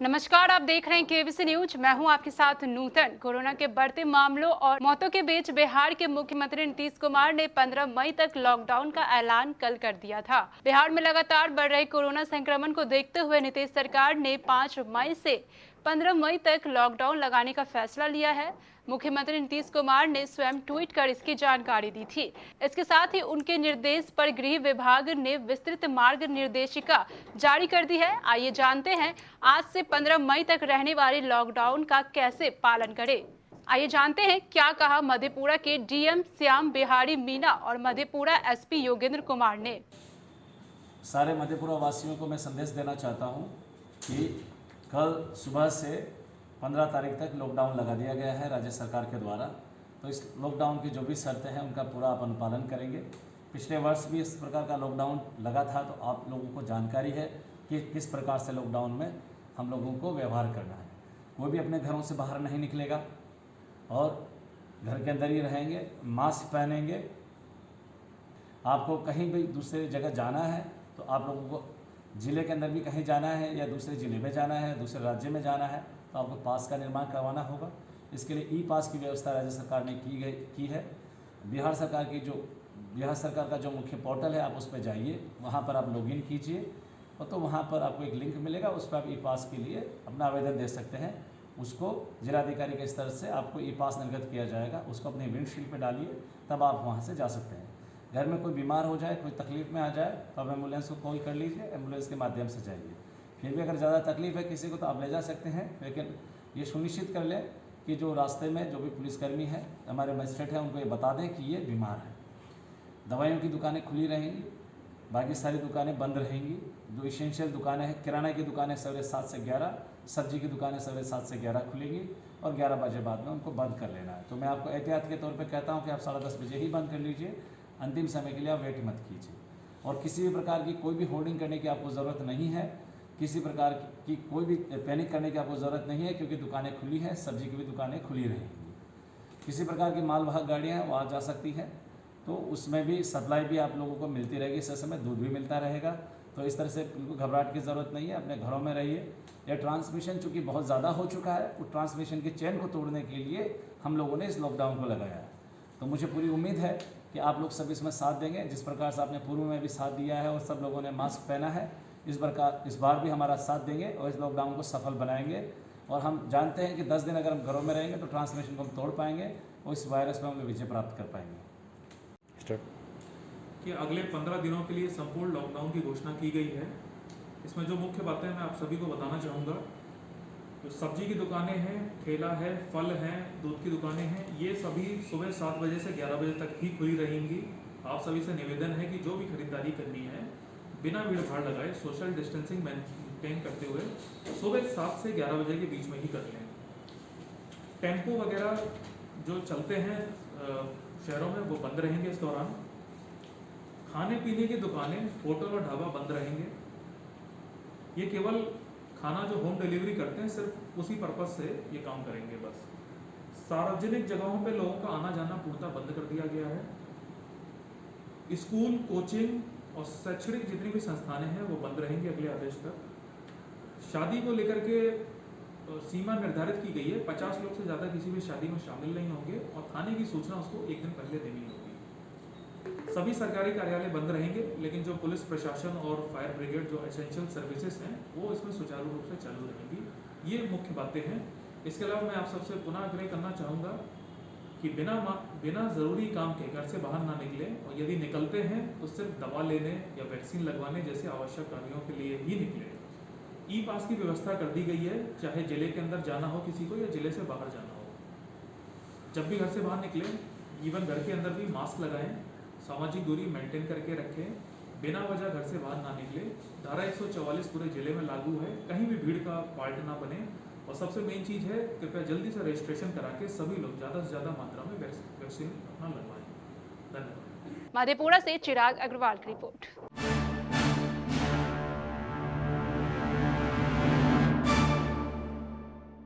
नमस्कार, आप देख रहे हैं केबीसी न्यूज। मैं हूं आपके साथ नूतन। कोरोना के बढ़ते मामलों और मौतों के बीच बिहार के मुख्यमंत्री नीतीश कुमार ने 15 मई तक लॉकडाउन का ऐलान कल कर दिया था। बिहार में लगातार बढ़ रहे कोरोना संक्रमण को देखते हुए नीतीश सरकार ने 5 मई से 15 मई तक लॉकडाउन लगाने का फैसला लिया है। मुख्यमंत्री नीतीश कुमार ने स्वयं ट्वीट कर इसकी जानकारी दी थी। इसके साथ ही उनके निर्देश पर गृह विभाग ने विस्तृत मार्ग निर्देशिका जारी कर दी है। आइए जानते हैं आज से 15 मई तक रहने वाले लॉकडाउन का कैसे पालन करें। आइए जानते हैं क्या कहा मधेपुरा के डीएम श्याम बिहारी मीना और मधेपुरा एसपी योगेंद्र कुमार ने। सारे मधेपुरा वासियों को मैं संदेश देना चाहता हूं कि कल सुबह से 15 तारीख तक लॉकडाउन लगा दिया गया है राज्य सरकार के द्वारा। तो इस लॉकडाउन की जो भी शर्तें हैं उनका पूरा अपन पालन करेंगे। पिछले वर्ष भी इस प्रकार का लॉकडाउन लगा था, तो आप लोगों को जानकारी है कि किस प्रकार से लॉकडाउन में हम लोगों को व्यवहार करना है। कोई भी अपने घरों से बाहर नहीं निकलेगा और घर के अंदर ही रहेंगे, मास्क पहनेंगे। आपको कहीं भी दूसरे जगह जाना है तो आप लोगों को ज़िले के अंदर भी कहीं जाना है या दूसरे ज़िले में जाना है, दूसरे राज्य में जाना है, तो आपको पास का निर्माण करवाना होगा। इसके लिए ई पास की व्यवस्था राज्य सरकार ने की है। बिहार सरकार का जो मुख्य पोर्टल है, आप उस पर जाइए, वहाँ पर आप लॉगिन कीजिए और तो वहाँ पर आपको एक लिंक मिलेगा, उस पर आप ई पास के लिए अपना आवेदन दे सकते हैं। उसको जिलाधिकारी के स्तर से आपको ई पास निर्गत किया जाएगा, उसको अपने विंडशील्ड पर डालिए, तब आप वहाँ से जा सकते हैं। घर में कोई बीमार हो जाए, कोई तकलीफ़ में आ जाए तो आप एम्बुलेंस को कॉल कर लीजिए, एम्बुलेंस के माध्यम से जाइए। फिर भी अगर ज़्यादा तकलीफ़ है किसी को तो आप ले जा सकते हैं, लेकिन ये सुनिश्चित कर लें कि जो रास्ते में जो भी पुलिसकर्मी है, हमारे मजिस्ट्रेट हैं, उनको ये बता दें कि ये बीमार है। दवाइयों की दुकानें खुली रहेंगी, बाकी सारी दुकानें बंद रहेंगी। जो इसेंशियल दुकानें हैं, किराना की दुकानें सवेरे 7 से 11, सब्जी की दुकानें सवेरे 7 से 11 खुलेंगी और 11 बजे बाद में उनको बंद कर लेना है। तो मैं आपको एहतियात के तौर पे कहता हूँ कि आप 10:30 बजे ही बंद कर लीजिए, अंतिम समय के लिए आप वेट मत कीजिए। और किसी भी प्रकार की कोई भी होर्डिंग करने की आपको ज़रूरत नहीं है, किसी प्रकार की कोई भी पैनिक करने की आपको ज़रूरत नहीं है, क्योंकि दुकानें खुली हैं, सब्जी की भी दुकानें खुली रहेंगी। किसी प्रकार की मालवाहक गाड़ियाँ हैं वो आ जा सकती हैं, तो उसमें भी सप्लाई भी आप लोगों को मिलती रहेगी। इस समय दूध भी मिलता रहेगा, तो इस तरह से बिल्कुल घबराहट की ज़रूरत नहीं है, अपने घरों में रहिए। यह ट्रांसमिशन चूँकि बहुत ज़्यादा हो चुका है, वो ट्रांसमिशन की चेन को तोड़ने के लिए हम लोगों ने इस लॉकडाउन को लगाया है। तो मुझे पूरी उम्मीद है कि आप लोग सब इसमें साथ देंगे, जिस प्रकार से आपने पूर्व में भी साथ दिया है और सब लोगों ने मास्क पहना है। इस बार भी हमारा साथ देंगे और इस लॉकडाउन को सफल बनाएंगे। और हम जानते हैं कि 10 दिन अगर हम घरों में रहेंगे तो ट्रांसमिशन को हम तोड़ पाएंगे और इस वायरस पर हम विजय प्राप्त कर पाएंगे। कि अगले 15 दिनों के लिए संपूर्ण लॉकडाउन की घोषणा की गई है। इसमें जो मुख्य बातें मैं आप सभी को बताना चाहूँगा, जो सब्जी की दुकानें हैं, ठेला है, फल हैं, दूध की दुकानें हैं, ये सभी सुबह 7 बजे से 11 बजे तक ही खुली रहेंगी। आप सभी से निवेदन है कि जो भी खरीदारी करनी है बिना भीड़ भाड़ लगाए, सोशल डिस्टेंसिंग मेंटेन करते हुए सुबह 7 से 11 बजे के बीच में ही कर लें। टेम्पो वगैरह जो चलते हैं शहरों में, वो बंद रहेंगे इस दौरान। खाने पीने की दुकानें, होटल और ढाबा बंद रहेंगे। ये केवल खाना जो होम डिलीवरी करते हैं, सिर्फ उसी पर्पज से ये काम करेंगे बस। सार्वजनिक जगहों पे लोगों का आना जाना पूर्णतः बंद कर दिया गया है। स्कूल, कोचिंग और शैक्षणिक जितनी भी संस्थानें हैं वो बंद रहेंगी अगले आदेश तक। शादी को लेकर के सीमा निर्धारित की गई है, 50 लोग से ज़्यादा किसी भी शादी में शामिल नहीं होंगे और थाने की सूचना उसको एक दिन पहले देनी होगी। सभी सरकारी कार्यालय बंद रहेंगे, लेकिन जो पुलिस प्रशासन और फायर ब्रिगेड जो एसेंशियल सर्विसेज हैं वो इसमें सुचारू रूप से चालू रहेंगी। ये मुख्य बातें हैं। इसके अलावा मैं आप सबसे पुनः आग्रह करना चाहूँगा कि बिना ज़रूरी काम के घर से बाहर ना निकलें, और यदि निकलते हैं तो सिर्फ दवा लेने या वैक्सीन लगवाने जैसे आवश्यक कार्यों के लिए ही निकलें। ई पास की व्यवस्था कर दी गई है, चाहे जिले के अंदर जाना हो किसी को या जिले से बाहर जाना हो। जब भी घर से बाहर निकलें, इवन घर के अंदर भी मास्क लगाएं, सामाजिक दूरी मेंटेन करके रखें, बिना वजह घर से बाहर ना निकले। धारा 144 पूरे जिले में लागू है, कहीं भी भीड़ का पार्ट ना बने। और सबसे मेन चीज़ है, कृपया जल्दी से रजिस्ट्रेशन करा के सभी लोग ज़्यादा से ज़्यादा मात्रा में वैक्सीन अपना लगवाएं। धन्यवाद। मधेपुरा से चिराग अग्रवाल की रिपोर्ट।